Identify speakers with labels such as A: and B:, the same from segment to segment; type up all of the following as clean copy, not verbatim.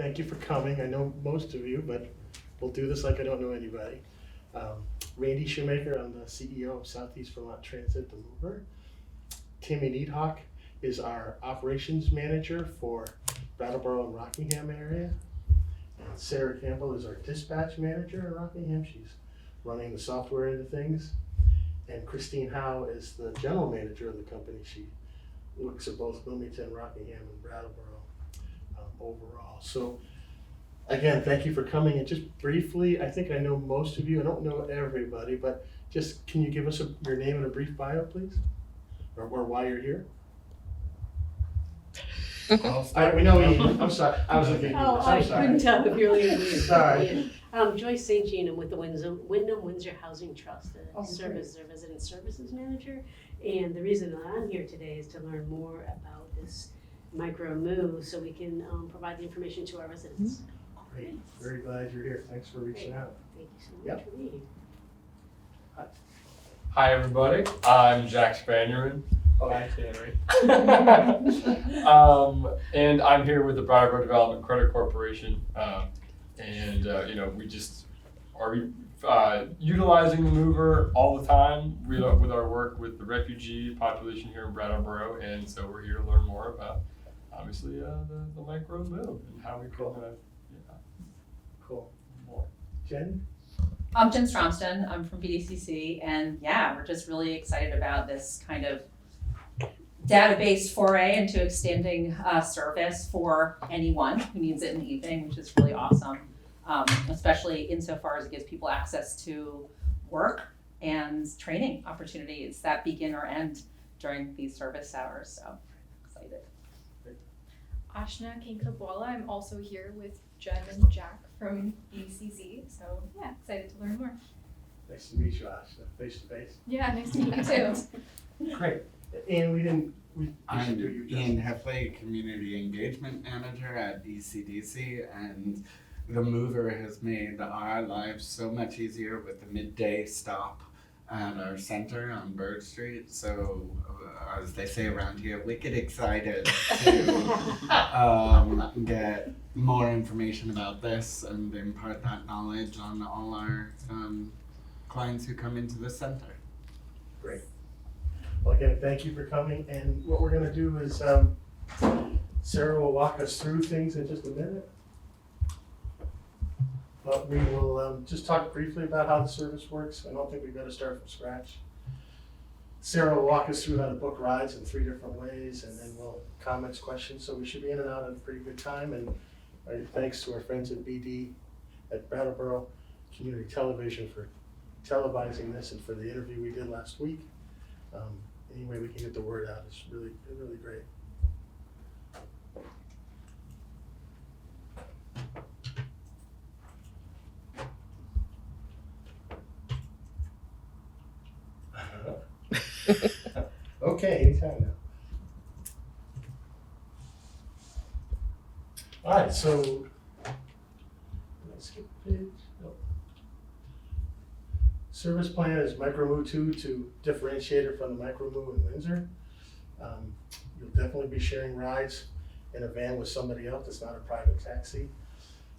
A: thank you for coming. I know most of you, but we'll do this like I don't know anybody. Randy Shoemaker, I'm the CEO of Southeast Vermont Transit, the Moover. Tammy Needhawk is our operations manager for Brattleboro and Rockingham area. And Sarah Campbell is our dispatch manager in Rockingham. She's running the software end of things. And Christine Howe is the general manager of the company. She looks at both Bloomington, Rockingham, and Brattleboro overall. So again, thank you for coming. And just briefly, I think I know most of you. I don't know everybody, but just can you give us your name and a brief bio, please? Or why you're here? We know Ian. I'm sorry. I was looking at you.
B: I couldn't tell if you're leaving.
A: Sorry.
B: Joyce St. Jean. I'm with the Wyndham Windsor Housing Trust, the resident services manager. And the reason that I'm here today is to learn more about this micro move so we can provide the information to our residents.
A: Great. Very glad you're here. Thanks for reaching out.
B: Thank you so much for being here.
C: Hi everybody, I'm Jack Spaniard. Hi Tannery. And I'm here with the Brattleboro Development Credit Corporation. We just are utilizing the Moover all the time with our work with the refugee population here in Brattleboro, and so we're here to learn more about obviously the micro move and how we can
A: Cool. More. Jen?
D: I'm Jen Stromston. I'm from BDCC, and yeah, we're just really excited about this kind of database foray into extending service for anyone who needs it in the evening, which is really awesome, especially insofar as it gives people access to work and training opportunities that begin or end during these service hours. So excited.
E: Ashna Kinkabwala. I'm also here with Jen and Jack from BCC, so yeah, excited to learn more.
A: Nice to meet you, Ashna, face to face.
E: Yeah, nice to meet you too.
A: Great. And
F: I'm Ian Heffley, Community Engagement Manager at BCDC, and the Moover has made our lives so much easier with the midday stop at our center on Bird Street. So, as they say around here, wicked excited to get more information about this and impart that knowledge on all our clients who come into the center.
A: Great. Well, again, thank you for coming. And what we're going to do is Sarah will walk us through things in just a minute. But we will just talk briefly about how the service works. I don't think we've got to start from scratch. Sarah will walk us through how to book rides in 3 different ways, and then we'll comments, questions. So we should be in and out in a pretty good time. And thanks to our friends at BD at Brattleboro Community Television for televising this and for the interview we did last week. Any way we can get the word out is really, really great. Okay, anytime now. All right, so let's skip a page. Nope. Service plan is MicroMove 2 to differentiate it from the MicroMove in Windsor. You'll definitely be sharing rides in a van with somebody else. It's not a private taxi.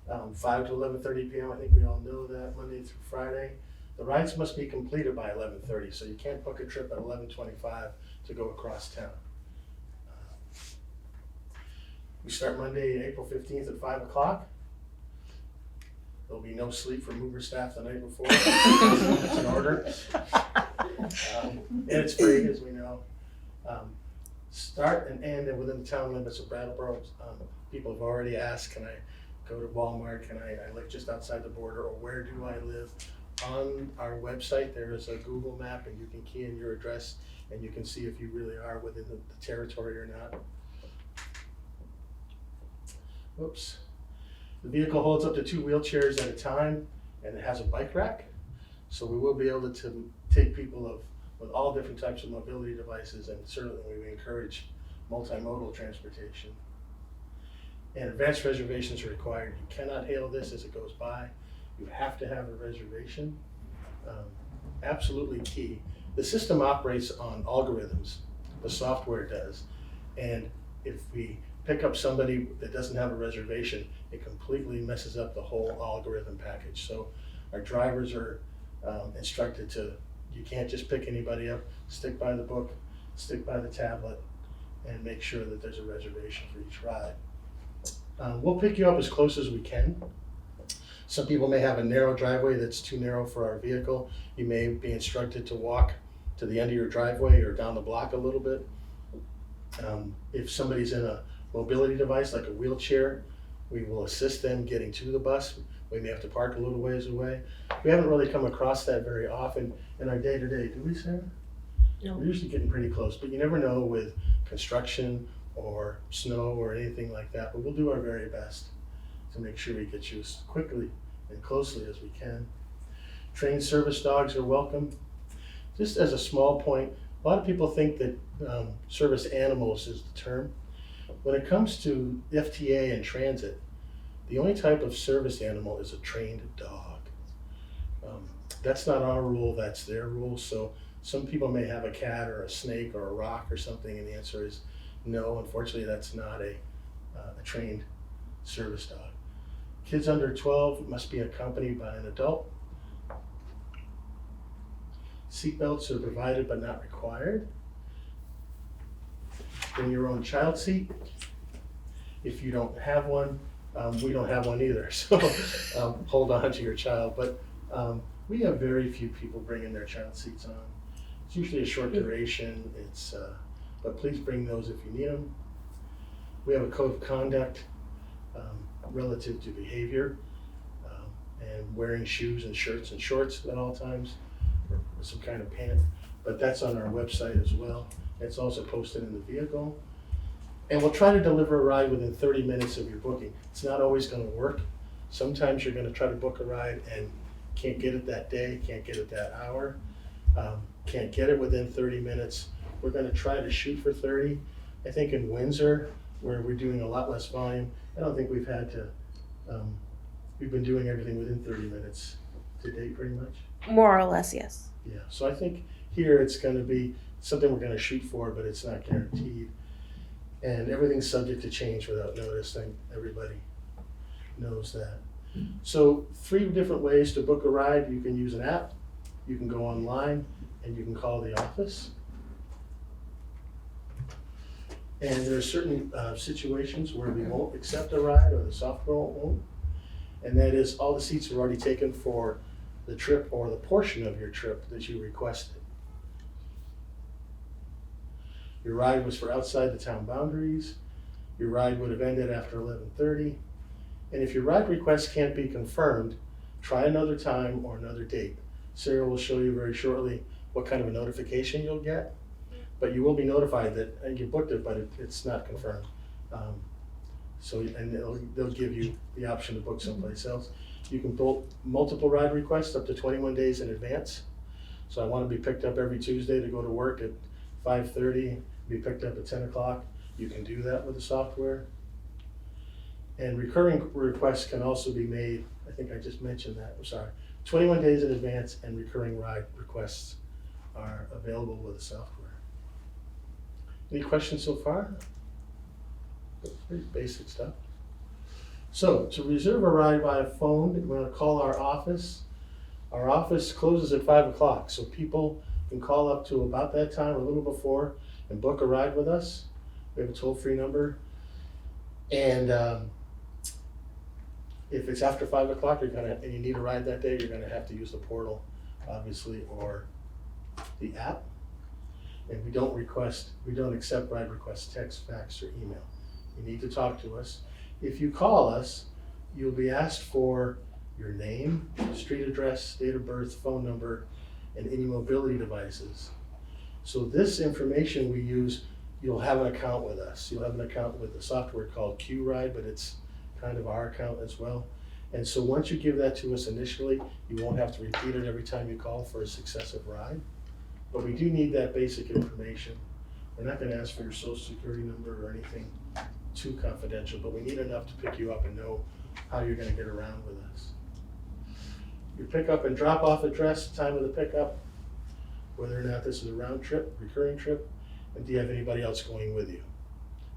A: 5 to 11:30 p.m. I think we all know that, Monday through Friday. The rides must be completed by 11:30, so you can't book a trip at 11:25 to go across town. We start Monday, April 15th at 5 o'clock. There'll be no sleep for Moover staff the night before. It's an order. And it's free, as we know. Start and end within the town limits of Brattleboro. People have already asked, can I go to Walmart? Can I live just outside the border? Or where do I live? On our website, there is a Google map, and you can key in your address, and you can see if you really are within the territory or not. Whoops. The vehicle holds up to 2 wheelchairs at a time, and it has a bike rack. So we will be able to take people with all different types of mobility devices, and certainly we encourage multimodal transportation. And advanced reservations are required. You cannot hail this as it goes by. You have to have a reservation. Absolutely key. The system operates on algorithms, the software does, and if we pick up somebody that doesn't have a reservation, it completely messes up the whole algorithm package. So our drivers are instructed to, you can't just pick anybody up, stick by the book, stick by the tablet, and make sure that there's a reservation for each ride. We'll pick you up as close as we can. Some people may have a narrow driveway that's too narrow for our vehicle. You may be instructed to walk to the end of your driveway or down the block a little bit. If somebody's in a mobility device like a wheelchair, we will assist them getting to the bus. We may have to park a little ways away. We haven't really come across that very often in our day-to-day, do we, Sarah?
B: No.
A: We're usually getting pretty close, but you never know with construction or snow or anything like that, but we'll do our very best to make sure we get you as quickly and closely as we can. Trained service dogs are welcome. Just as a small point, a lot of people think that service animals is the term. When it comes to FTA and transit, the only type of service animal is a trained dog. That's not our rule, that's their rule. So some people may have a cat or a snake or a rock or something, and the answer is no, unfortunately that's not a trained service dog. Kids under 12 must be accompanied by an adult. Seatbelts are provided but not required. Bring your own child seat. If you don't have one, we don't have one either, so hold on to your child. But we have very few people bringing their child seats on. It's usually a short duration, but please bring those if you need them. We have a code of conduct relative to behavior and wearing shoes and shirts and shorts at all times, or some kind of pant, but that's on our website as well. It's also posted in the vehicle. And we'll try to deliver a ride within 30 minutes of your booking. It's not always gonna work. Sometimes you're gonna try to book a ride and can't get it that day, can't get it that hour, can't get it within 30 minutes. We're gonna try to shoot for 30. I think in Windsor, where we're doing a lot less volume, I don't think we've had to, we've been doing everything within 30 minutes to date pretty much.
G: More or less, yes.
A: Yeah, so I think here it's gonna be something we're gonna shoot for, but it's not guaranteed. And everything's subject to change without notice, and everybody knows that. So 3 different ways to book a ride. You can use an app, you can go online, and you can call the office. And there are certain situations where we won't accept a ride or the software won't. And that is all the seats are already taken for the trip or the portion of your trip that you requested. Your ride was for outside the town boundaries. Your ride would have ended after 11:30. And if your ride request can't be confirmed, try another time or another date. Sarah will show you very shortly what kind of a notification you'll get. But you will be notified that you booked it, but it's not confirmed. And they'll give you the option to book someplace else. You can book multiple ride requests up to 21 days in advance. So I want to be picked up every Tuesday to go to work at 5:30, be picked up at 10 o'clock. You can do that with the software. And recurring requests can also be made, I think I just mentioned that, I'm sorry, 21 days in advance, and recurring ride requests are available with the software. Any questions so far? Pretty basic stuff. So to reserve a ride by phone, we're going to call our office. Our office closes at 5 o'clock, so people can call up to about that time or a little before and book a ride with us. We have a toll-free number. And if it's after 5 o'clock and you need a ride that day, you're going to have to use the portal, obviously, or the app. And we don't accept ride requests, text, fax, or email. You need to talk to us. If you call us, you'll be asked for your name, street address, date of birth, phone number, and any mobility devices. So this information we use, you'll have an account with us. You'll have an account with the software called QRide, but it's kind of our account as well. And so once you give that to us initially, you won't have to repeat it every time you call for a successive ride. But we do need that basic information. We're not gonna ask for your social security number or anything too confidential, but we need enough to pick you up and know how you're gonna get around with us. Your pickup and drop off address, time of the pickup, whether or not this is a round trip, recurring trip, and do you have anybody else going with you?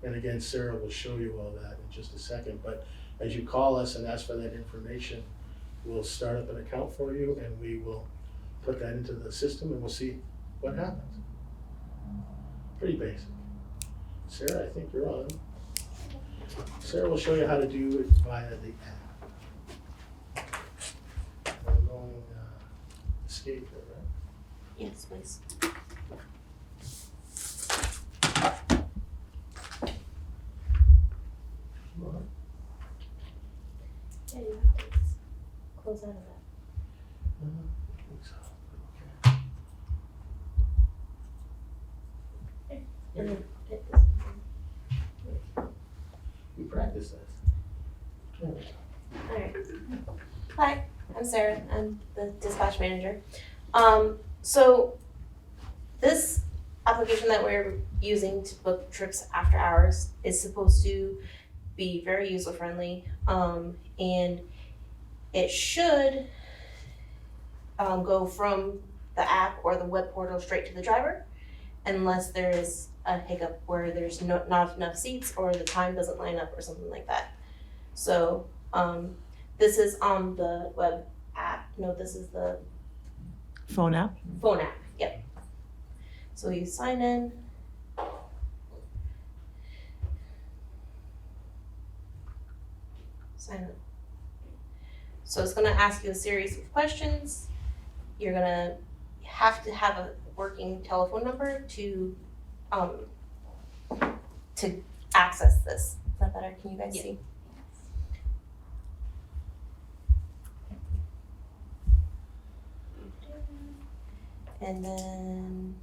A: And again, Sarah will show you all that in just a second, but As you call us and ask for that information, we'll start up an account for you and we will put that into the system and we'll see what happens. Pretty basic. Sarah, I think you're on. Sarah will show you how to do it via the app. I'm going escape there, right?
G: Yes, please.
A: Come on.
G: Yeah, you have to close out of that.
A: I think so. Okay.
G: And then hit this one.
A: We practice this. There we go.
G: Alright. Hi, I'm Sarah. I'm the dispatch manager. So this application that we're using to book trips after hours is supposed to be very user friendly. And it should go from the app or the web portal straight to the driver, unless there is a hiccup where there's not enough seats or the time doesn't line up or something like that. So this is on the web app. No, this is the
H: Phone app?
G: phone app. Yep. So you sign in. Sign up. So it's going to ask you a series of questions. You're going to have a working telephone number to access this. Is that better? Can you guys see? And then,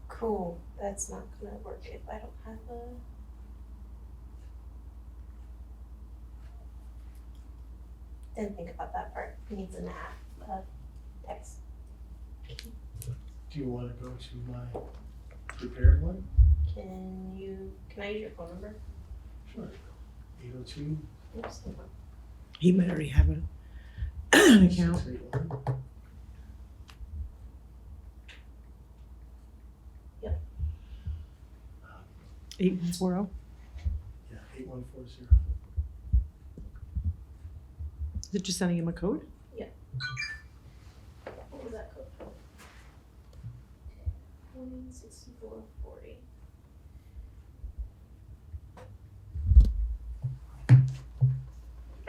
G: cool, that's not gonna work if I don't have didn't think about that part. It needs an app, text.
A: Do you want to go to my prepared one?
G: Can I use your phone number?
A: Sure. 802
G: Oops, hold on.
H: He might already have an account.
A: 681.
G: Yep.
H: 8140.
A: Yeah, 8140.
H: Is it just sending him a code?
G: What was that code? 16440.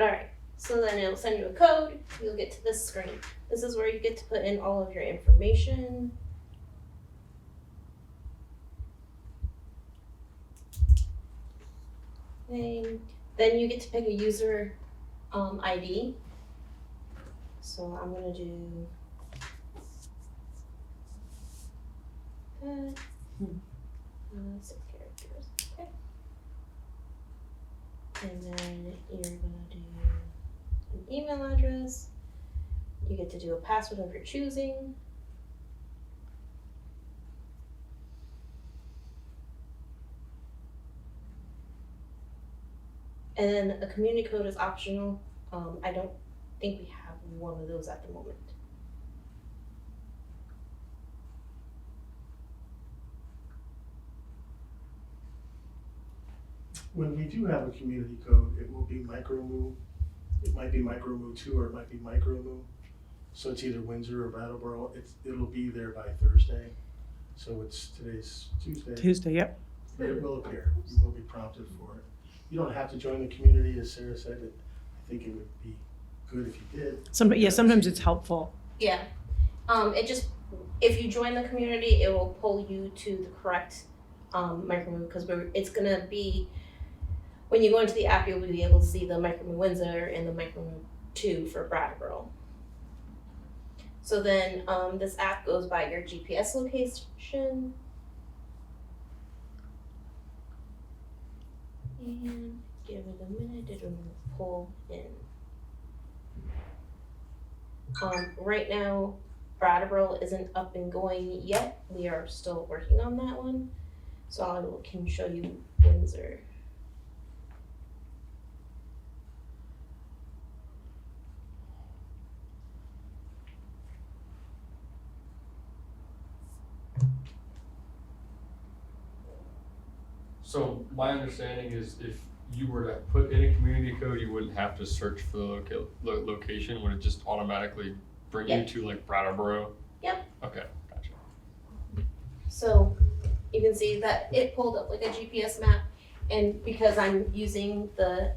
G: Alright, so then it'll send you a code, you'll get to this screen. This is where you get to put in all of your information. Name. Then you get to pick a user ID. So I'm gonna do that. 6 characters. Okay. And then you're gonna do an email address. You get to do a password of your choosing. And then a community code is optional. I don't think we have one of those at the moment.
A: When we do have a community code, it will be MicroMove. It might be MicroMove 2 or it might be MicroMove. So it's either Windsor or Brattleboro. It'll be there by Thursday. So today's Tuesday.
H: Tuesday, yep.
A: But it will appear. You will be prompted for it. You don't have to join the community, as Sarah said. I think it would be good if you did.
H: Sometimes it's helpful.
G: Yeah. It just, if you join the community, it will pull you to the correct MicroMove because it's gonna be, when you go into the app, you'll be able to see the MicroMove Windsor and the MicroMove 2 for Brattleboro. So then this app goes by your GPS location. And give it a minute, it'll pull in. Right now, Brattleboro isn't up and going yet. We are still working on that one. So I can show you Windsor.
C: So my understanding is if you were to put in a community code, you wouldn't have to search for the location, would it just automatically bring you
G: Yeah.
C: to like Brattleboro?
G: Yep.
C: Okay, gotcha.
G: So you can see that it pulled up like a GPS map, and because I'm using the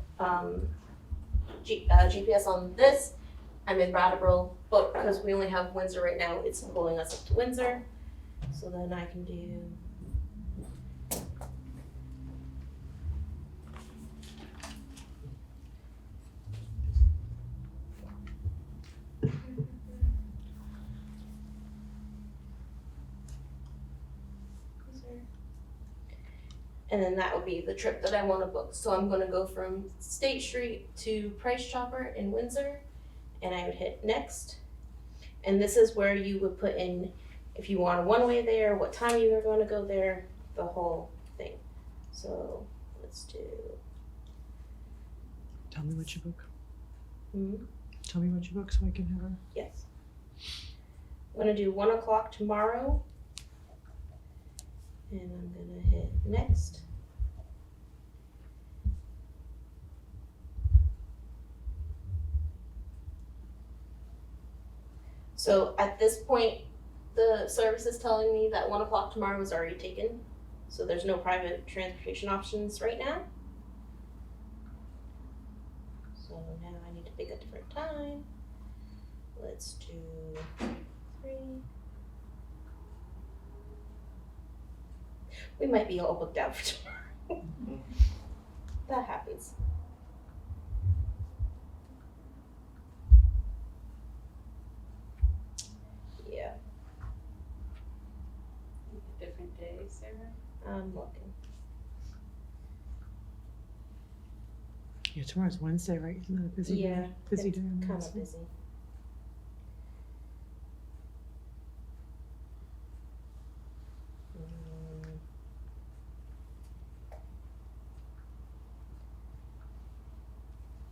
G: GPS on this, I'm in Brattleboro, but because we only have Windsor right now, it's pulling us up to Windsor. So then I can do and then that would be the trip that I want to book. So I'm going to go from State Street to Price Chopper in Windsor, and I would hit next. And this is where you would put in if you want a one-way there, what time you are going to go there, the whole thing. So let's do.
H: Tell me what you book.
G: Hmm?
H: Tell me what you book so I can have her.
G: Yes. I'm going to do 1 o'clock tomorrow. And I'm going to hit next. So at this point, the service is telling me that 1 o'clock tomorrow is already taken. So there's no private transportation options right now. So now I need to pick a different time. Let's do 3. We might be all booked out for tomorrow. That happens. Yeah,
B: Different day, Sarah?
G: I'm looking.
H: Yeah, tomorrow's Wednesday, right? Isn't that a busy
G: Yeah,
H: day? Busy
G: it's
H: day on
G: kind of
H: Wednesday.
G: busy.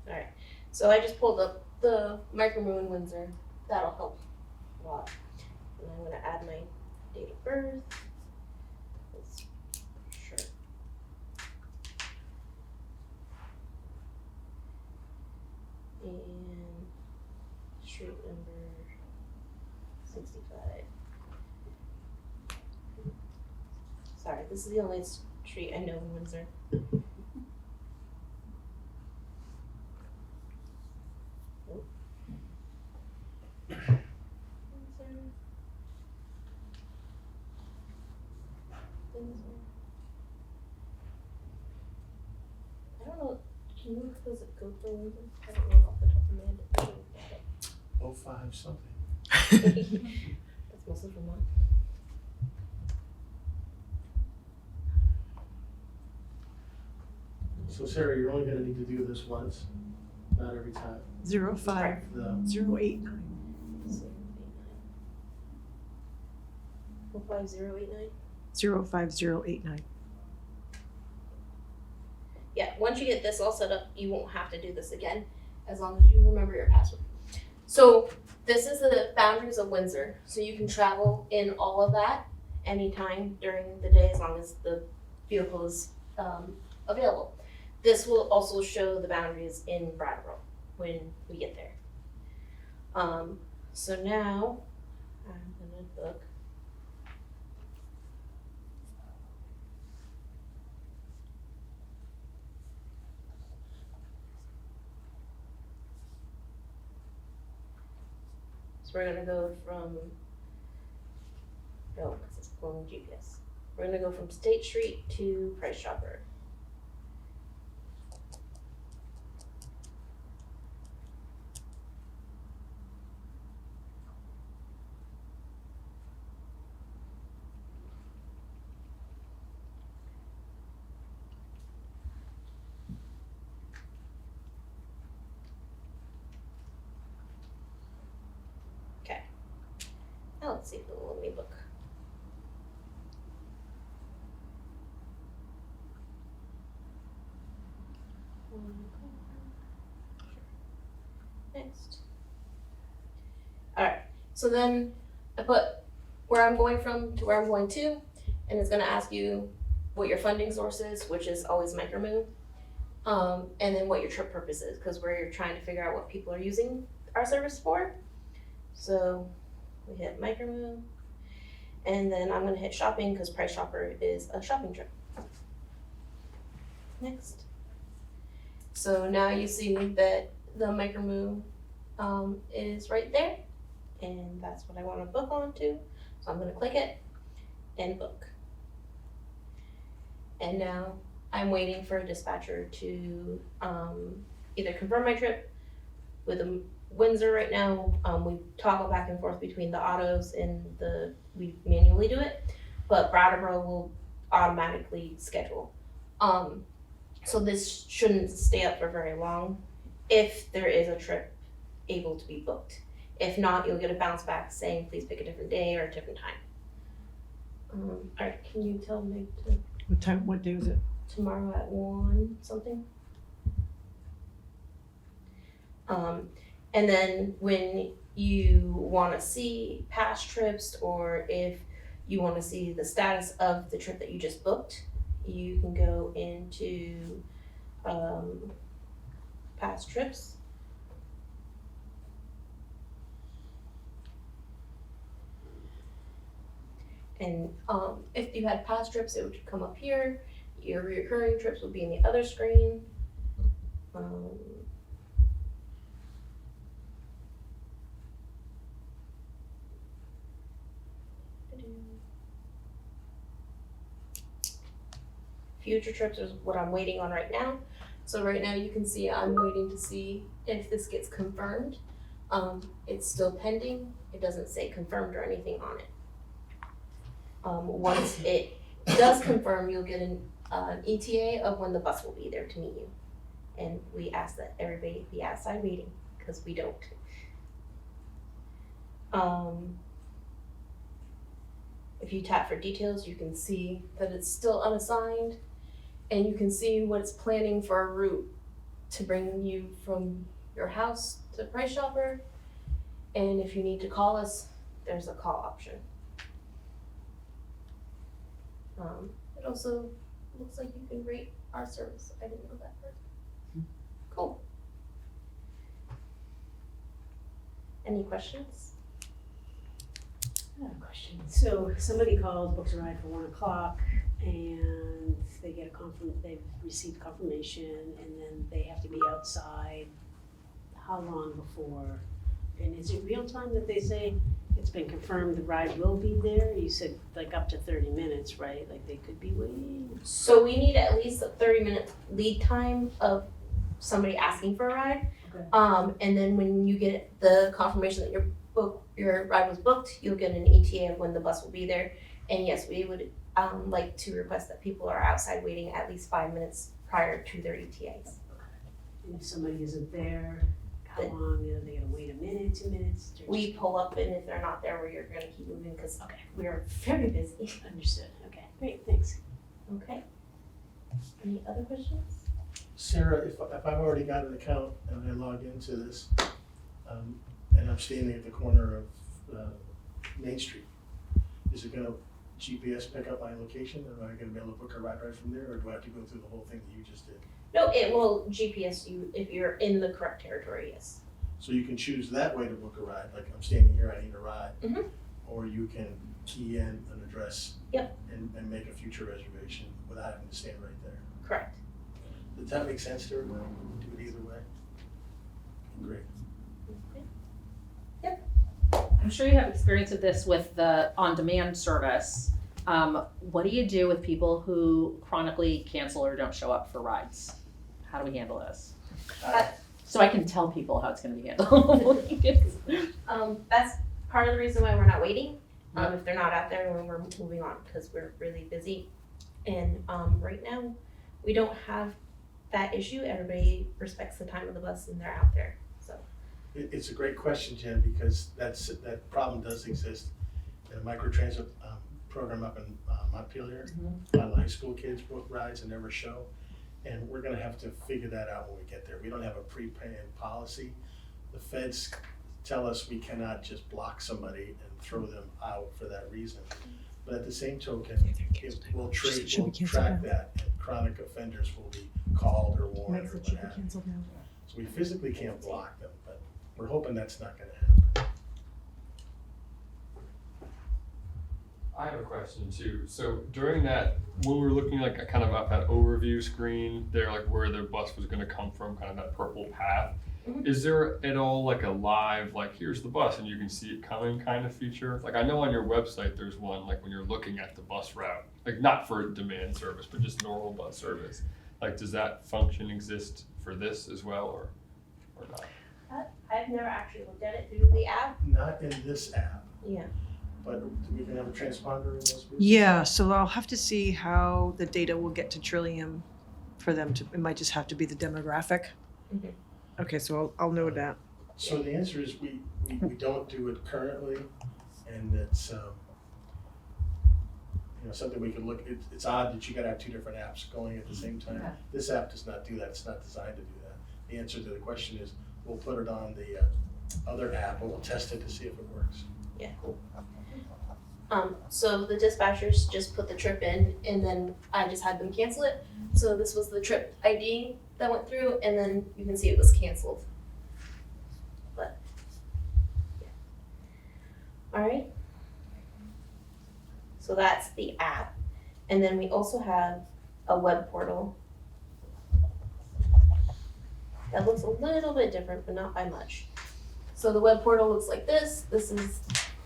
G: Alright, so I just pulled up the Micro in Windsor. That'll help a lot. And I'm gonna add my date of birth. That's sure. And street number 65. Sorry, this is the only street I know in Windsor. Nope. Windsor. Windsor. I don't know, can you look does it go for Windsor? I don't know off the top of my head. I don't know.
A: 05 something.
G: That's mostly Vermont.
A: So Sarah, you're only gonna need to do this once, not every time.
H: 05
A: The
H: 089.
G: 05089.
H: 05089.
G: Yeah, once you get this all set up, you won't have to do this again, as long as you remember your password. So this is the boundaries of Windsor. So you can travel in all of that anytime during the day, as long as the vehicle is available. This will also show the boundaries in Brattleboro when we get there. So now I'm gonna book. So we're gonna go from, no, because it's pulling GPS. We're gonna go from State Street to Price Chopper. Now let's see if it will let me book. Next. Alright, so then I put where I'm going from to where I'm going to, and it's gonna ask you what your funding source is, which is always Micromove, and then what your trip purpose is, because we're trying to figure out what people are using our service for. So we hit Micromove, and then I'm gonna hit shopping because Price Shopper is a shopping trip. Next. So now you see that the Micromove is right there, and that's what I want to book onto. So I'm gonna click it and book. And now I'm waiting for a dispatcher to either confirm my trip. With Windsor right now, we toggle back and forth between the autos and we manually do it, but Brattleboro will automatically schedule. So this shouldn't stay up for very long if there is a trip able to be booked. If not, you'll get a bounce back saying please pick a different day or a different time. Alright, can you tell me
H: What time, what day was it?
G: tomorrow at 1 something? And then when you want to see past trips, or if you want to see the status of the trip that you just booked, you can go into past trips. And if you had past trips, it would come up here. Your recurring trips would be in the other screen. Future trips is what I'm waiting on right now. So right now you can see I'm waiting to see if this gets confirmed. It's still pending. It doesn't say confirmed or anything on it. Once it does confirm, you'll get an ETA of when the bus will be there to meet you. And we ask that everybody be outside waiting, because we don't. If you tap for details, you can see that it's still unassigned, and you can see what it's planning for a route to bring you from your house to Price Shopper. And if you need to call us, there's a call option. It also looks like you can rate our service. I didn't know that part. Cool. Any questions?
B: I have a question. So somebody calls, books a ride for 1 o'clock, and they get they've received confirmation, and then they have to be outside. How long before? And is it real time that they say it's been confirmed the ride will be there? You said like up to 30 minutes, right? Like they could be waiting.
G: So we need at least a 30-minute lead time of somebody asking for a ride.
B: Okay.
G: And then when you get the confirmation that your ride was booked, you'll get an ETA of when the bus will be there. And yes, we would like to request that people are outside waiting at least 5 minutes prior to their ETAs.
B: And if somebody isn't there, how long? Are they gonna wait a minute, 2 minutes?
G: We pull up, and if they're not there, we're gonna keep moving because
B: Okay.
G: we're very busy.
B: Understood. Okay, great, thanks.
G: Okay. Any other questions?
A: Sarah, if I've already got an account and I log into this, and I'm standing at the corner of Main Street, is it gonna GPS pick up my location, or am I gonna be able to book a ride right from there, or do I have to go through the whole thing that you just did?
G: No, it will GPS you if you're in the correct territory, yes.
A: So you can choose that way to book a ride, like I'm standing here, I need a ride.
G: Mhm.
A: Or you can key in an address.
G: Yep.
A: And make a future reservation without having to stand right there.
G: Correct.
A: Does that make sense to everybody? Do it either way? Great.
D: I'm sure you have experience of this with the on-demand service. What do you do with people who chronically cancel or don't show up for rides? How do we handle this? So I can tell people how it's gonna be handled.
G: That's part of the reason why we're not waiting. If they're not out there, when we're moving on, because we're really busy. And right now, we don't have that issue. Everybody respects the time of the bus and they're out there, so.
A: It's a great question, Jen, because that problem does exist in a microtransit program up in Montpelier. A lot of high school kids book rides and never show. And we're gonna have to figure that out when we get there. We don't have a pre-planned policy. The feds tell us we cannot just block somebody and throw them out for that reason. But at the same token,
H: They're
A: it
H: canceled.
A: will
H: Should be
A: track
H: canceled
A: that, and chronic offenders will be called or warned
H: Meg
A: or
H: said
A: what
H: should be
A: have you.
H: canceled now.
A: So we physically can't block them, but we're hoping that's not gonna happen.
C: I have a question too. So during that, when we were looking like a kind of at that overview screen there, like where the bus was gonna come from, kind of that purple path,
G: Mhm.
C: is there at all like a live, like here's the bus and you can see it coming kind of feature? Like I know on your website, there's one like when you're looking at the bus route, like not for demand service, but just normal bus service. Like does that function exist for this as well or not?
G: I've never actually looked at it through the app.
A: Not in this app,
G: Yeah.
A: but we can have a transponder in those booths.
H: Yeah, so I'll have to see how the data will get to Trillium for them to, it might just have to be the demographic.
G: Mhm.
H: Okay, so I'll know that.
A: So the answer is we don't do it currently, and it's, something we can look, it's odd that you gotta have two different apps going at the same time.
D: Okay.
A: This app does not do that, it's not designed to do that. The answer to the question is, we'll put it on the other app and we'll test it to see if it works.
G: Yeah. So the dispatchers just put the trip in, and then I just had them cancel it. So this was the trip ID that went through, and then you can see it was canceled. But, yeah. All right. So that's the app. And then we also have a web portal that looks a little bit different, but not by much. So the web portal looks like this. This is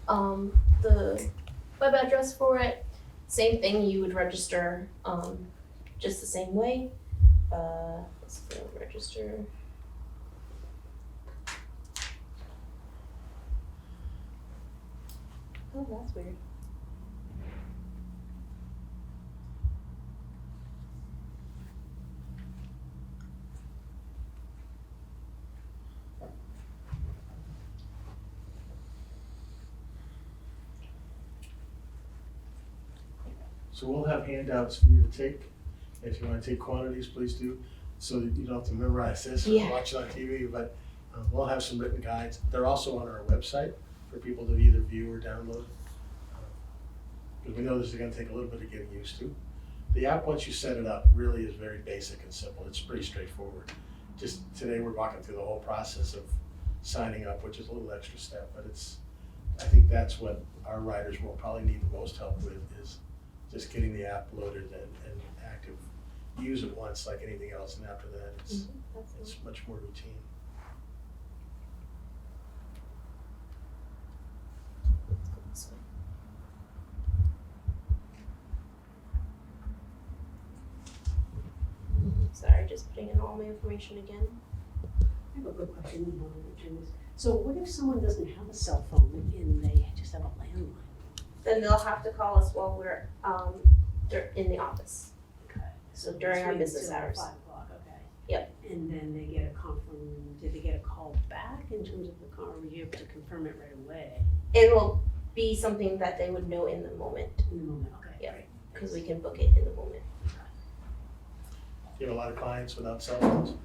G: the web address for it. Same thing, you would register just the same way. Let's go register. Oh, that's weird.
A: So we'll have handouts for you to take. If you wanna take quantities, please do, so that you don't have to memorize this or
G: Yeah.
A: watch it on TV, but we'll have some written guides. They're also on our website for people to either view or download. Because we know this is gonna take a little bit of getting used to. The app, once you set it up, really is very basic and simple. It's pretty straightforward. Just today, we're walking through the whole process of signing up, which is a little extra step, but I think that's what our riders will probably need the most help with, is just getting the app loaded and active. Use it once like anything else, and after that, it's much more routine.
G: Let's go this way. Sorry, just putting in all my information again.
B: I have a good question, Jim. So what if someone doesn't have a cell phone and they just have a landline?
G: Then they'll have to call us while we're in the office.
B: Okay.
G: So during our
B: Between
G: business
B: 2 and
G: hours.
B: 5 o'clock, okay.
G: Yep.
B: And then they get did they get a call back in terms of the call, or were you able to confirm it right away
G: It will be something that they would know in the moment,
B: in the moment? Okay,
G: Yeah.
B: great.
G: because we can book it in the moment.
A: You have a lot of clients without cell phones?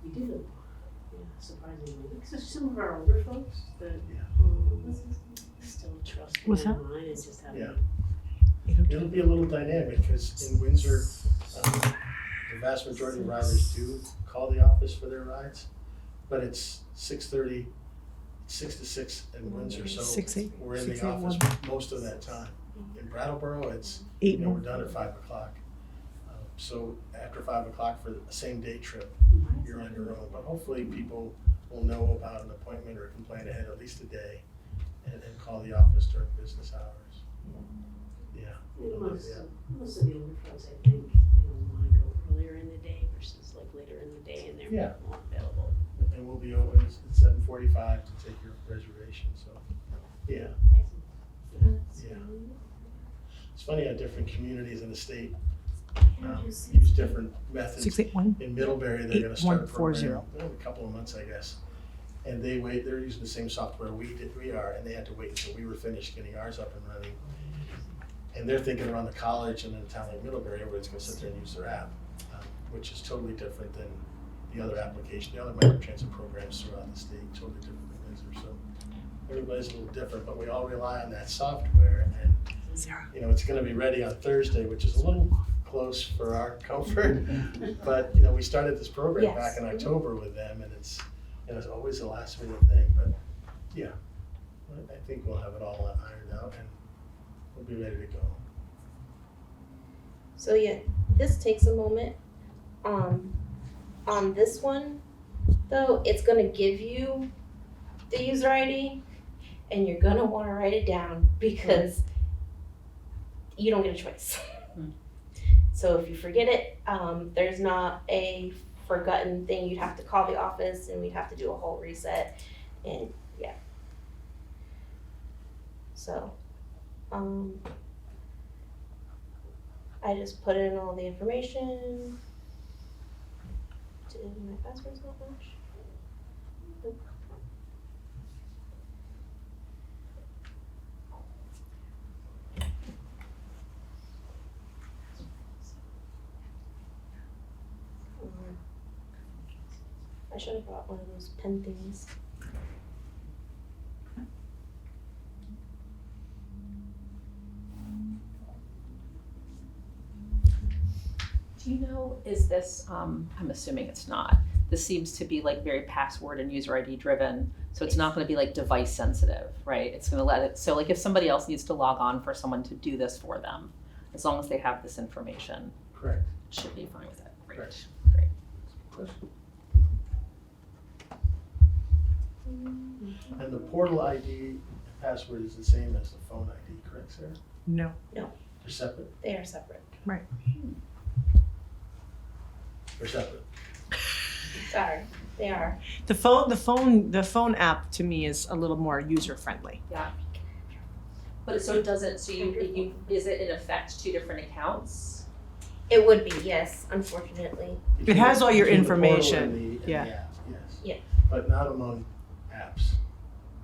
B: We do, yeah, surprisingly. So some of our older folks that still trust
H: What's that?
B: online and just have.
A: Yeah. It'll be a little dynamic, because in Windsor, the vast majority of riders do call the office for their rides, but it's 6:30, 6 to 6 in Windsor, so
H: 6, 8,
A: we're in the
H: 6, 8,
A: office
H: 1.
A: most of that time. In Brattleboro, it's,
H: 8,
A: we're done at 5 o'clock. So after 5 o'clock for the same day trip, you're on your own, but hopefully people will know about an appointment or can plan ahead at least a day and call the office during business hours. Yeah.
B: Most of the older folks, I think, wanna go earlier in the day versus like later in the day, and they're
A: Yeah.
B: more available.
A: And we'll be open at 7:45 to take your reservation, so, yeah. Yeah. It's funny how different communities in the state use different methods.
H: 681.
A: In Middlebury, they're gonna start a
H: 8140.
A: program in a couple of months, I guess. And they're using the same software we are, and they had to wait until we were finished getting ours up and running. And they're thinking around the college and in a town like Middlebury, everybody's gonna sit there and use their app, which is totally different than the other application, the other microtransit programs throughout the state, totally different than Windsor. So everybody's a little different, but we all rely on that software, and You know, it's gonna be ready on Thursday, which is a little close for our comfort. But, you know, we started this program
G: Yes.
A: back in October with them, and it's, you know, it's always a last minute thing, but yeah. I think we'll have it all ironed out and we'll be ready to go.
G: So yeah, this takes a moment. On this one, though, it's gonna give you the user ID, and you're gonna wanna write it down because you don't get a choice. So if you forget it, there's not a forgotten thing. You'd have to call the office and we'd have to do a whole reset, and yeah. So, I just put in all the information. Did my passwords not match? Nope. I should have brought one of those pen things.
D: Do you know, is this, I'm assuming it's not, this seems to be like very password and user ID driven, so it's not gonna be like device sensitive, right? It's gonna let it, so like if somebody else needs to log on for someone to do this for them, as long as they have this information,
A: Correct.
D: it should be fine with it. Great,
A: Correct.
D: great.
A: And the portal ID password is the same as the phone ID, correct, Sarah?
H: No.
A: They're separate?
G: They are separate.
A: They're separate.
G: Sorry, they are.
H: The phone app to me is a little more user friendly.
D: But so it doesn't, so you, is it in effect two different accounts?
G: It would be, yes, unfortunately.
H: It has all your
A: Between the portal
H: information,
A: and the
H: yeah.
A: app, yes.
G: Yeah.
A: But not among apps,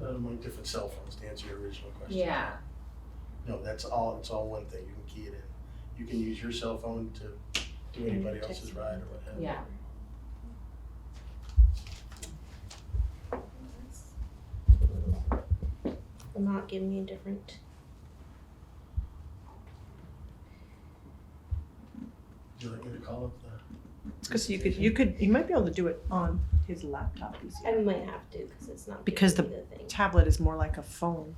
A: not among different cell phones, to answer your original question.
D: Yeah.
A: No, it's all one thing, you can key it in. You can use your cell phone to do anybody else's ride or what have you.
D: Yeah.
G: Will not give me a different.
A: Would you like me to call up the?
H: It's because you might be able to do it on his laptop easier.
G: I might have to because it's not.
H: Because
G: giving me the thing.
H: Tablet is more like a phone.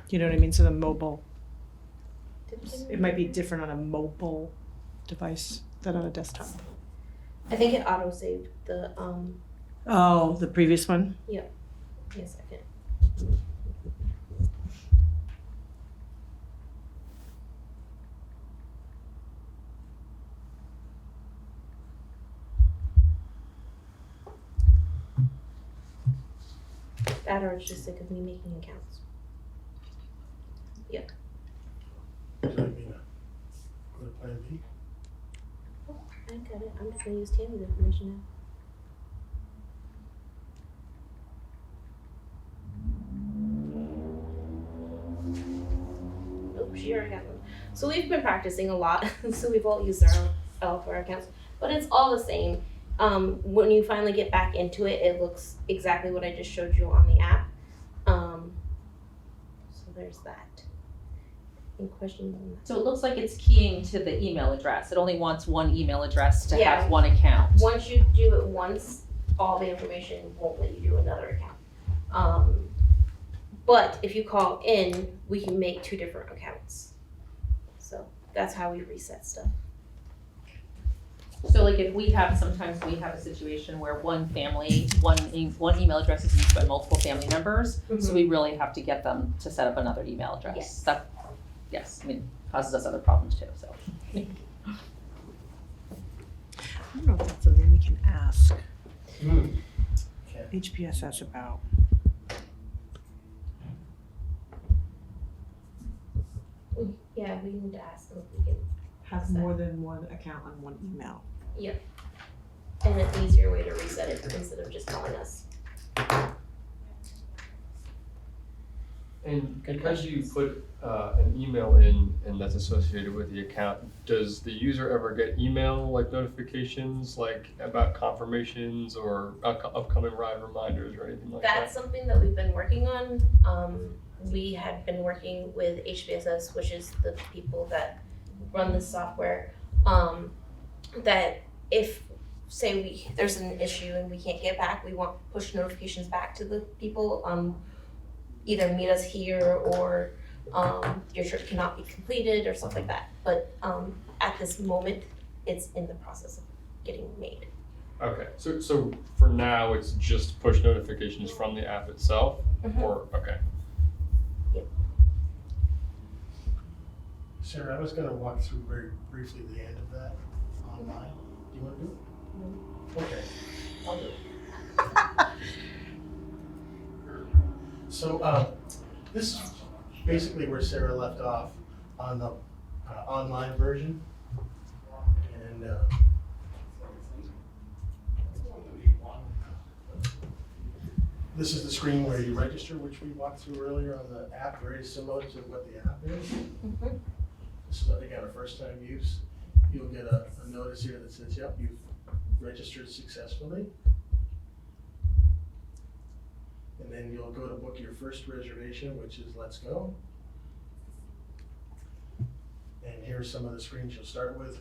H: You know what I mean? So the mobile, it might be different on a mobile device than on a desktop.
G: I think it auto saved the
H: Oh, the previous one?
G: Give me a second. That or it's just sick of me making accounts.
A: Would you like me to go to plan B?
G: Oh, I got it. I'm just gonna use Tammy's information now. Oh, she already got one. So we've been practicing a lot, so we've all used all of our accounts, but it's all the same. When you finally get back into it, it looks exactly what I just showed you on the app. So there's that. Any questions on that?
D: So it looks like it's keying to the email address. It only wants one email address to
G: Yeah.
D: have one account.
G: Once you do it once, all the information won't let you do another account. But if you call in, we can make 2 different accounts. So that's how we reset stuff.
D: So like if we have, sometimes we have a situation where one family, one email address is used by multiple family members, so we really have to get them to set up another email address.
G: Yes.
D: That, yes, I mean, causes us other problems too, so.
H: I don't know if that's something we can ask
A: Okay.
H: HPSS about.
G: Yeah, we need to ask them if we can,
H: Have more than one account on one email.
G: and an easier way to reset it instead of just calling us.
C: And
G: Good
C: because you
G: questions.
C: put an email in and that's associated with the account, does the user ever get email like notifications like about confirmations or upcoming ride reminders or anything like
G: That's
C: that?
G: something that we've been working on. We had been working with HBSS, which is the people that run this software. That if, say there's an issue and we can't get back, we want push notifications back to the people. Either meet us here or your trip cannot be completed or stuff like that. But at this moment, it's in the process of getting made.
C: Okay, so for now, it's just push notifications from the app itself,
G: Mhm.
C: or, okay.
A: Sarah, I was gonna walk through very briefly the end of that online. Do you wanna do it? Okay, I'll do it. So, this is basically where Sarah left off on the online version. And this is the screen where you register, which we walked through earlier on the app, very similar to what the app is.
G: Mhm.
A: This is, again, a first time use. You'll get a notice here that says, yep, you've registered successfully. And then you'll go to book your first reservation, which is Let's Go. And here's some of the screens you'll start with,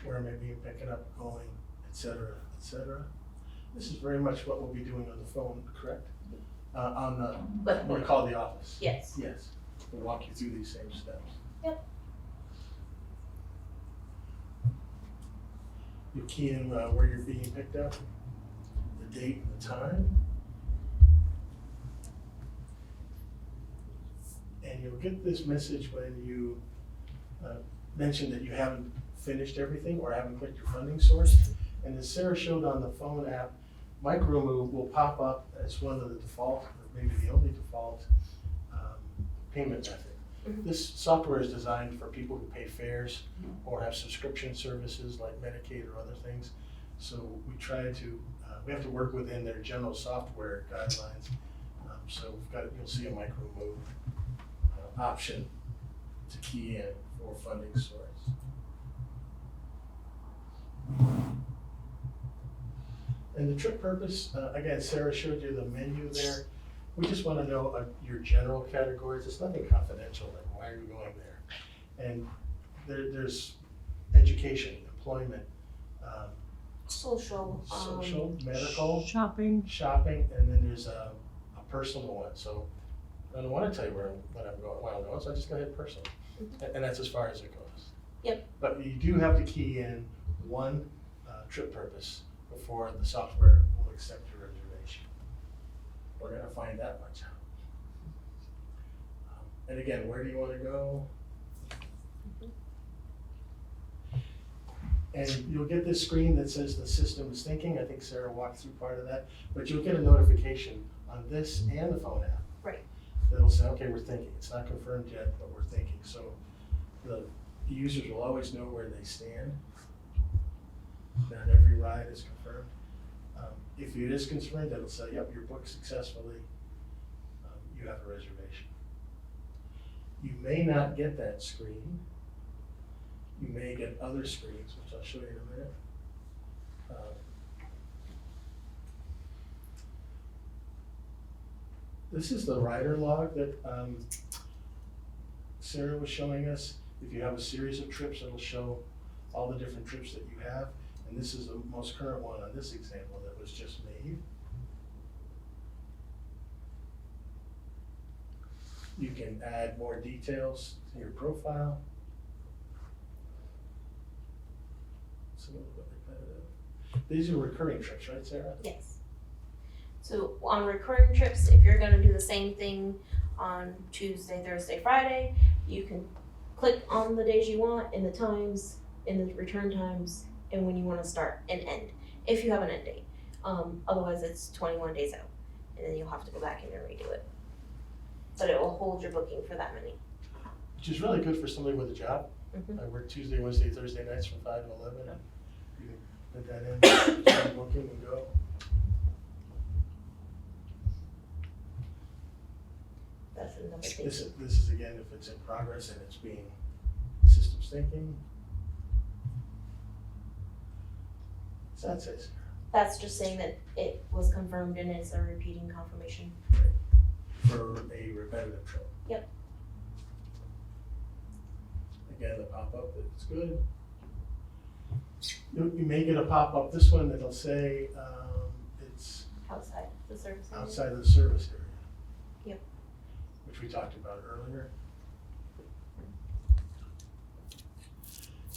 A: where maybe you're picking up, going, et cetera, et cetera. This is very much what we'll be doing on the phone, correct? On the,
G: But
A: what we call the office.
G: yes.
A: Yes, we'll walk you through these same steps.
G: Yep.
A: You key in where you're being picked up, the date and the time. And you'll get this message when you mention that you haven't finished everything or haven't clicked your funding source. And as Sarah showed on the phone app, Micromove will pop up as one of the default, or maybe the only default, payment method.
G: Mhm.
A: This software is designed for people who pay fares or have subscription services like Medicaid or other things. So we try to, we have to work within their general software guidelines. So we've got, you'll see a Micromove option to key in for funding source. And the trip purpose, again, Sarah showed you the menu there. We just want to know your general categories. It's nothing confidential, like why are you going there? And there's education, employment,
G: Social.
A: social, medical,
H: Shopping.
A: shopping, and then there's a personal one. So I don't want to tell you where I'm going, so I just go ahead personal. And that's as far as it goes.
G: Yep.
A: But you do have to key in one trip purpose before the software will accept your reservation. We're gonna find that much out. And again, where do you wanna go? And you'll get this screen that says the system is thinking. I think Sarah walked through part of that, but you'll get a notification on this and the phone app.
G: Right.
A: That'll say, okay, we're thinking. It's not confirmed yet, but we're thinking. So the users will always know where they stand. Not every ride is confirmed. If it is confirmed, it'll say, yep, you're booked successfully. You have a reservation. You may not get that screen. You may get other screens, which I'll show you in a minute. This is the rider log that Sarah was showing us. If you have a series of trips, it'll show all the different trips that you have. And this is the most current one on this example that was just made. You can add more details to your profile. It's a little bit repetitive. These are recurring trips, right, Sarah?
G: Yes. So on recurring trips, if you're gonna do the same thing on Tuesday, Thursday, Friday, you can click on the days you want and the times and the return times and when you wanna start and end, if you have an end date. Otherwise it's 21 days out and then you'll have to go back in and redo it. But it will hold your booking for that many.
A: Which is really good for somebody with a job.
G: Mhm.
A: I work Tuesday, Wednesday, Thursday nights from 5 to 11. And you can put that in, start booking and go.
G: That's another thing.
A: This is again, if it's in progress and it's being systems thinking. What's that say, Sarah?
G: That's just saying that it was confirmed and it's a repeating confirmation.
A: For a repetitive trip.
G: Yep.
A: Again, the pop-up, it's good. You may get a pop-up, this one, that'll say, it's
G: Outside the service area.
A: outside of the service area.
G: Yep.
A: Which we talked about earlier.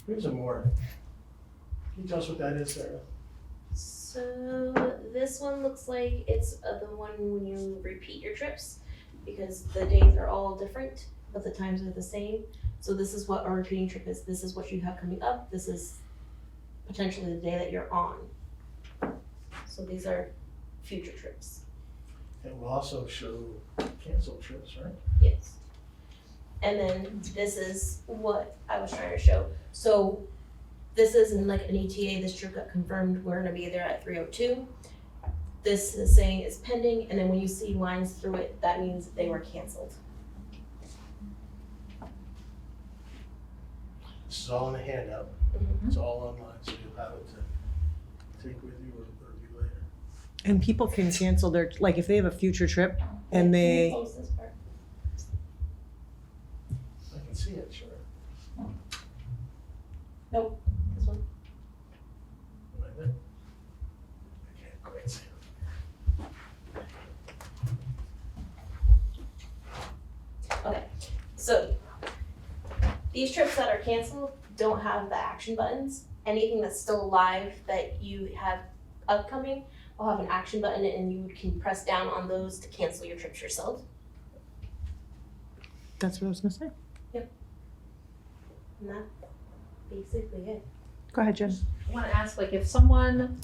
A: Here's a more. Can you tell us what that is, Sarah?
G: So this one looks like it's the one when you repeat your trips, because the days are all different, but the times are the same. So this is what a repeating trip is. This is what you have coming up. This is potentially the day that you're on. So these are future trips.
A: And we'll also show canceled trips, right?
G: Yes. And then this is what I was trying to show. So this isn't like an ETA, this trip got confirmed, we're gonna be there at 3:02. This is saying it's pending, and then when you see lines through it, that means they were canceled.
A: This is all in a handout. It's all online, so you'll have it to take with you or review later.
H: And people can cancel their, like if they have a future trip and
G: Can you
H: they,
G: close this part?
A: I can see it, sure.
G: Nope, this one.
A: Right there. I can't quite see it.
G: Okay, so these trips that are canceled don't have the action buttons. Anything that's still live that you have upcoming will have an action button, and you can press down on those to cancel your trips yourself.
H: that's what I was gonna say.
G: And that's basically it.
H: Go ahead, Jen.
D: I want to ask, like, if someone,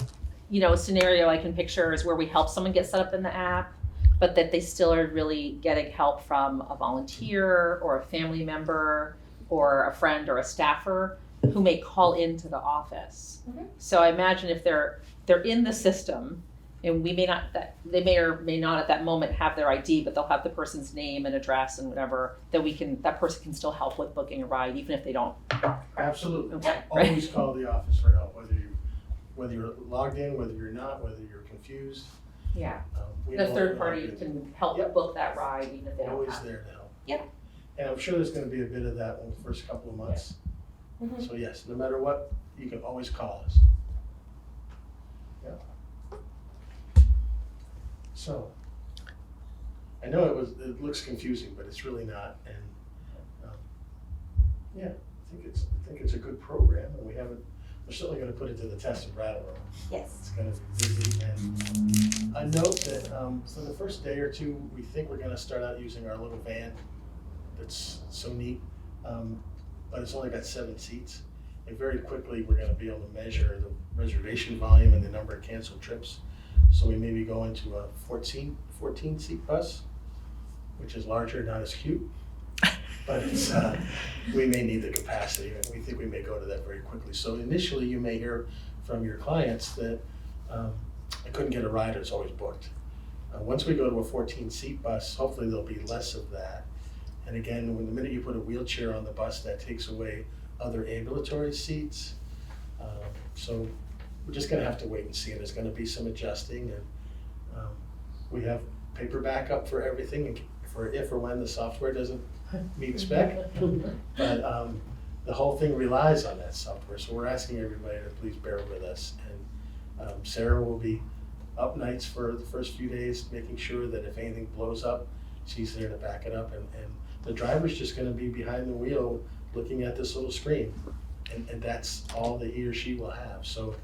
D: a scenario I can picture is where we help someone get set up in the app, but that they still are really getting help from a volunteer or a family member or a friend or a staffer who may call into the office.
G: Mhm.
D: So I imagine if they're in the system, and we may not, they may or may not at that moment have their ID, but they'll have the person's name and address and whatever, that person can still help with booking a ride, even if they don't.
A: Absolutely.
D: Okay, right.
A: Always call the office for help, whether you're logged in, whether you're not, whether you're confused.
D: Yeah.
A: We
D: The
A: know
D: third
A: what
D: party
A: we're gonna do.
D: can help
A: Yep.
D: book that ride, even if they don't
A: Always
D: have.
A: there to help.
G: Yep.
A: And I'm sure there's gonna be a bit of that in the first couple of months.
G: Mhm.
A: So yes, no matter what, you can always call us. Yeah. So, I know it looks confusing, but it's really not, and, yeah, I think it's a good program, and we're certainly gonna put it to the test in Brattleboro.
G: Yes.
A: It's gonna be busy, and I note that, for the first day or two, we think we're gonna start out using our little van that's so neat, but it's only got 7 seats. And very quickly, we're gonna be able to measure the reservation volume and the number of canceled trips. So we may be going to a 14 seat bus, which is larger, not as cute. But it's, we may need the capacity, and we think we may go to that very quickly. So initially, you may hear from your clients that, I couldn't get a ride, it's always booked. Once we go to a 14-seat bus, hopefully there'll be less of that. And again, when the minute you put a wheelchair on the bus, that takes away other ambulatory seats. So we're just gonna have to wait and see, and there's gonna be some adjusting, and we have paper backup for everything, and for if or when the software doesn't meet spec. But the whole thing relies on that software, so we're asking everybody to please bear with us. And Sarah will be up nights for the first few days, making sure that if anything blows up, she's there to back it up, and the driver's just gonna be behind the wheel looking at this little screen, and that's all that he or she will have. So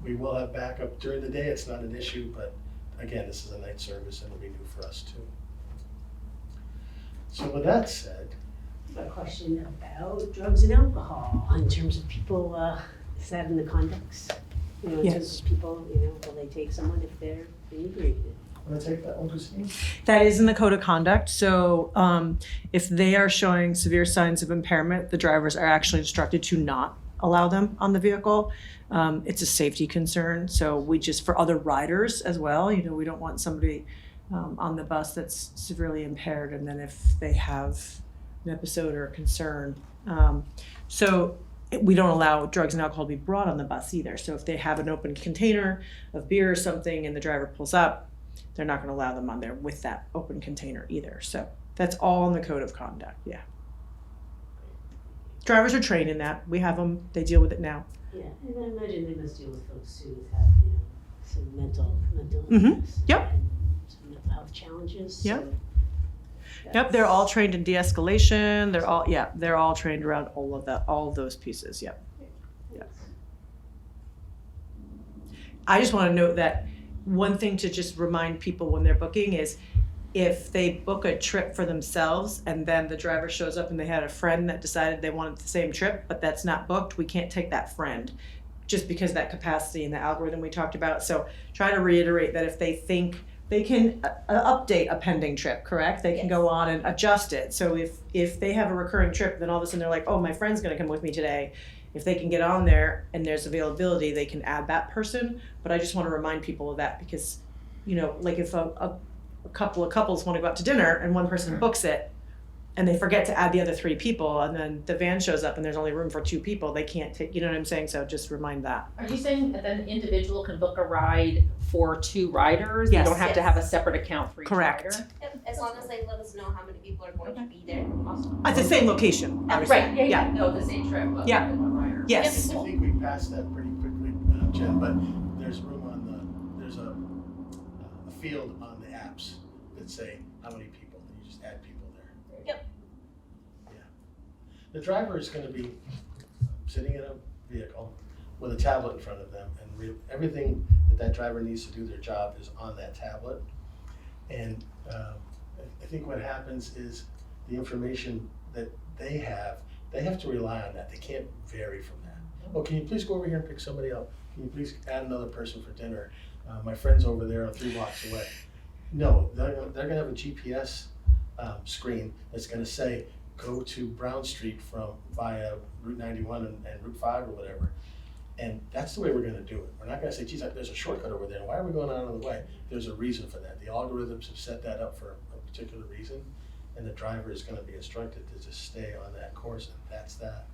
A: we will have backup during the day, it's not an issue, but again, this is a night service and it'll be new for us too. So with that said,
B: A question about drugs and alcohol in terms of people, is that in the conducts? In terms
H: Yes.
B: of people, will they take someone if they're inebriated?
A: want to take that one, Christine?
H: That is in the code of conduct. So if they are showing severe signs of impairment, the drivers are actually instructed to not allow them on the vehicle. It's a safety concern. So we just, for other riders as well, we don't want somebody on the bus that's severely impaired, and then if they have an episode or a concern. So we don't allow drugs and alcohol to be brought on the bus either. So if they have an open container of beer or something and the driver pulls up, they're not going to allow them on there with that open container either. So that's all in the code of conduct. Yeah. Drivers are trained in that. We have them. They deal with it now.
B: Yeah, and I imagine they must deal with folks who have, some mental illness.
H: Yep.
B: And some mental health challenges.
H: Yep.
B: So
H: Yep, they're all trained in de-escalation. They're all trained around all of those pieces. Yep. I just want to note that one thing to just remind people when they're booking is if they book a trip for themselves and then the driver shows up and they had a friend that decided they wanted the same trip, but that's not booked, we can't take that friend just because of that capacity and the algorithm we talked about. So try to reiterate that if they think they can update a pending trip, correct? They can go on and adjust it. So if they have a recurring trip, then all of a sudden they're like, oh, my friend's gonna come with me today. If they can get on there and there's availability, they can add that person. But I just wanna remind people of that because, like if a couple of couples wanna go out to dinner and one person books it and they forget to add the other 3 people and then the van shows up and there's only room for 2 people, they can't take, you know what I'm saying? So just remind that.
D: Are you saying that an individual can book a ride for 2 riders?
H: Yes.
D: They don't have to have a separate account for each
H: Correct.
D: rider?
G: Yep, as long as they let us know how many people are going to be there. Awesome.
H: At the same location,
D: Right,
H: obviously.
D: yeah. No, the same trip, but
H: Yeah.
D: with one rider.
H: Yes.
A: I think we passed that pretty quickly, Jen, but there's room there's a field on the apps that say how many people, and you just add people there.
G: Yep.
A: Yeah. The driver is gonna be sitting in a vehicle with a tablet in front of them, and everything that driver needs to do their job is on that tablet. And I think what happens is the information that they have to rely on that. They can't vary from that. Oh, can you please go over here and pick somebody up? Can you please add another person for dinner? My friend's over there 3 blocks away. No, they're gonna have a GPS screen that's gonna say, go to Brown Street via Route 91 and Route 5 or whatever. And that's the way we're gonna do it. We're not gonna say, geez, there's a shortcut over there. Why are we going out of the way? There's a reason for that. The algorithms have set that up for a particular reason. And the driver is gonna be instructed to just stay on that course, and that's that.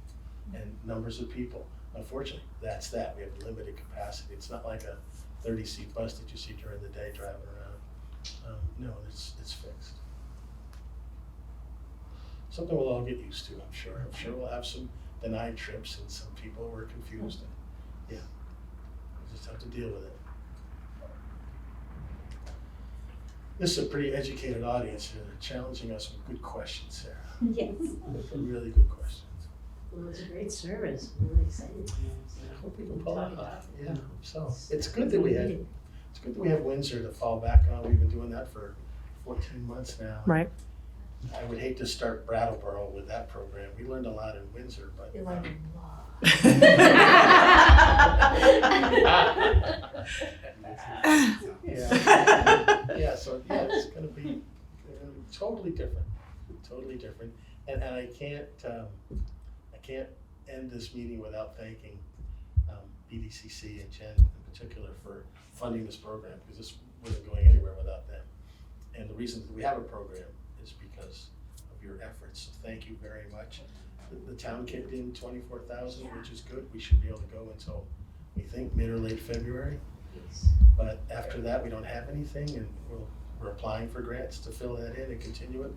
A: And numbers of people, unfortunately, that's that. We have limited capacity. It's not like a 30-seat bus that you see during the day driving around. No, it's fixed. Something we'll all get used to, I'm sure. I'm sure we'll have some denied trips and some people who are confused. And yeah, we'll just have to deal with it. This is a pretty educated audience here. They're challenging us with good questions, Sarah.
B: Yes.
A: Really good questions.
B: Well, it's a great service. I'm really excited to know.
A: I
B: So
A: hope people pull
B: talk
A: out.
B: about it.
A: Yeah, I hope so. It's good that we have Windsor to fall back on. We've been doing that for 14 months now.
H: Right.
A: I would hate to start Brattleboro with that program. We learned a lot in Windsor, but.
G: We learned a lot.
A: Yeah, so yeah, it's gonna be totally different, and I can't end this meeting without thanking BDCC and Jen in particular for funding this program, because this wasn't going anywhere without them. And the reason that we have a program is because of your efforts, so thank you very much. The town kicked in 24,000, which is good. We should be able to go until, we think, mid or late February.
B: Yes.
A: But after that, we don't have anything, and we're applying for grants to fill that in and continue it,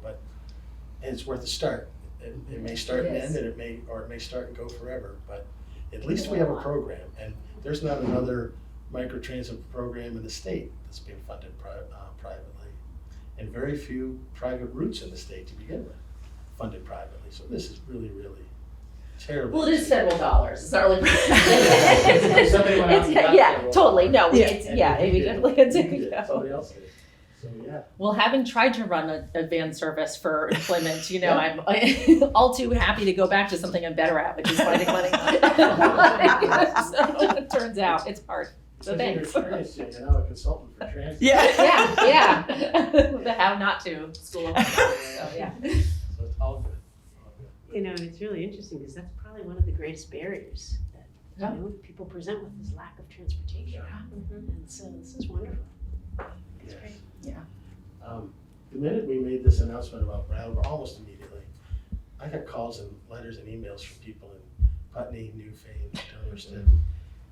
A: and it's worth a start. It may start and end, and it may start and go forever, but at least we have a program, and there's not another microtransit program in the state that's being funded privately, and very few private routes in the state to begin with, funded privately, so this is really, really terrible.
D: Well, it is federal dollars. It's not really.
A: Somebody went out and got
D: Yeah,
A: federal
D: totally. No,
H: Yeah.
D: it's, yeah, we definitely had to.
A: Somebody else did. So, yeah.
D: Well, having tried to run a van service for employment, I'm all too happy to go back to something I'm better at, which is finding money. So it turns out it's hard. So thanks.
A: You're now a consultant for transit.
D: Yeah. The how not to school. So yeah.
A: So it's all good.
B: And it's really interesting because that's probably one of the greatest barriers that people present with is lack of transportation. And so this is wonderful. It's
A: Yes.
B: great.
D: Yeah.
A: The minute we made this announcement about Brattleboro, almost immediately, I got calls and letters and emails from people in Putney, Newfane, Dummerston,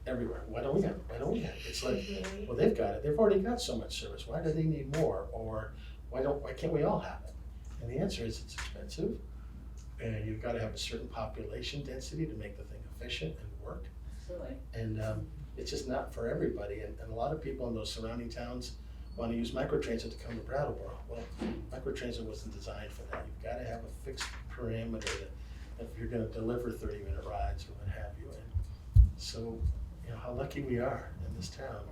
A: everywhere. Why don't we have it? Why don't we have it? It's like, well, they've got it. They've already got so much service. Why do they need more? Or why can't we all have it? And the answer is it's expensive, and you've got to have a certain population density to make the thing efficient and work.
D: Absolutely.
A: And it's just not for everybody. And a lot of people in those surrounding towns want to use Microtransit to come to Brattleboro. Well, Microtransit wasn't designed for that. You've got to have a fixed parameter that if you're going to deliver 30-minute rides or what have you. And so, how lucky we are in this town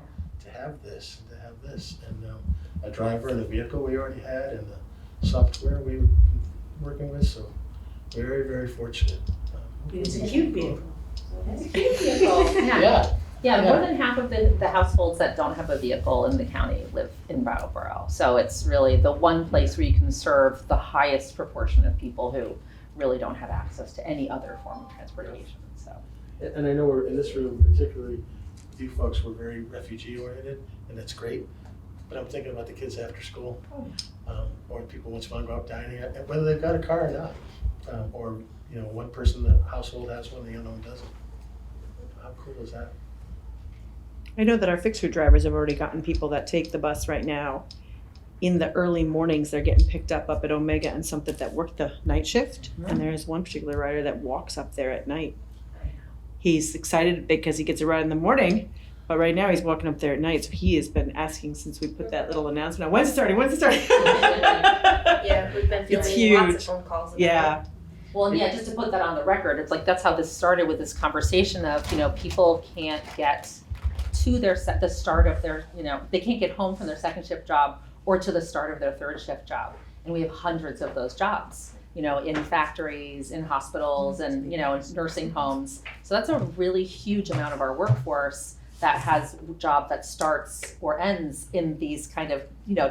A: to have this, and a driver and a vehicle we already had, and the software we were working with. So, very, very fortunate.
B: It's a cute vehicle.
D: It's a cute vehicle.
A: Yeah.
D: Yeah, more than half of the households that don't have a vehicle in the county live in Brattleboro. So it's really the one place where you can serve the highest proportion of people who really don't have access to any other form of transportation, so.
A: And I know we're in this room, particularly you folks, were very refugee oriented, and that's great. But I'm thinking about the kids after school, or people once in a while go out dining, and whether they've got a car or not, or one person in the household has one, the other one doesn't. How cool is that?
H: I know that our fixed route drivers have already gotten people that take the bus right now. In the early mornings, they're getting picked up at Omega and something that work the night shift. And there's one particular rider that walks up there at night. He's excited because he gets a ride in the morning, but right now he's walking up there at night. So he has been asking since we put that little announcement out, when's it starting?
G: Yeah, we've been
H: It's
G: fielding lots of
H: huge.
G: phone calls.
H: Yeah.
D: Well, and yeah, just to put that on the record, it's like that's how this started with this conversation of, people can't get to the start of their, they can't get home from their second shift job or to the start of their third shift job. And we have hundreds of those jobs, in factories, in hospitals, and, in nursing homes. So that's a really huge amount of our workforce that has a job that starts or ends in these kind of,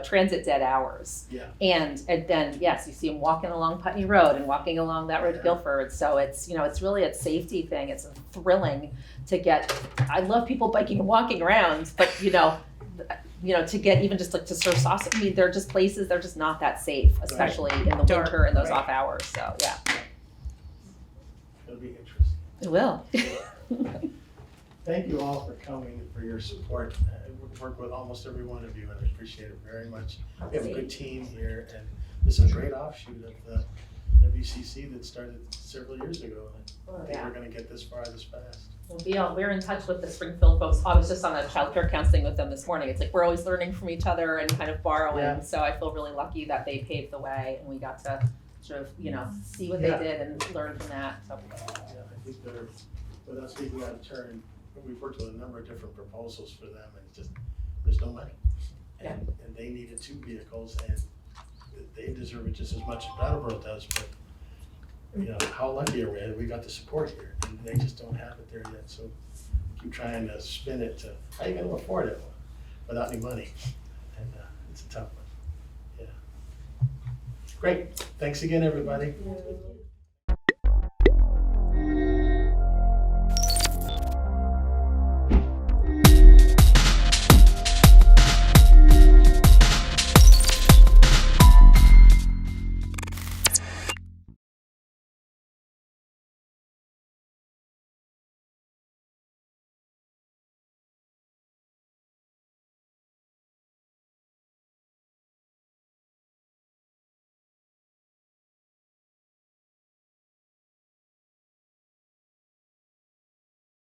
D: transit dead hours.
A: Yeah.
D: And then, yes, you see them walking along Putney Road and walking along that road to Guilford. So it's, it's really a safety thing. It's thrilling to get, I love people biking and walking around, but, to get even just like to serve sausage. I mean, they're just places, they're just not that safe, especially in the
H: Dark,
D: winter and those
H: right.
D: off hours. So, yeah.
A: It'll be interesting.
D: It will.
A: Thank you all for coming and for your support. We've worked with almost every one of you, and I appreciate it very much. We have a good team here, and this is a great offshoot of the WCC that started several years ago. And I think we're going to get this far this fast.
D: We're in touch with the Springfield folks. I was just on a childcare counseling with them this morning. It's like we're always learning from each other and kind of borrowing.
A: Yeah.
D: So I feel really lucky that they paved the way and we got to sort of, see what they did and learn from that. So.
A: Yeah, I think they're, without speaking out of turn, we've worked with a number of different proposals for them, and it's just, there's no money. And they needed 2 vehicles, and they deserve it just as much as Brattleboro does, but how lucky are we? We got the support here, and they just don't have it there yet, so keep trying to spin it to, how are you gonna afford it without any money? And it's a tough one, yeah. Great, thanks again, everybody.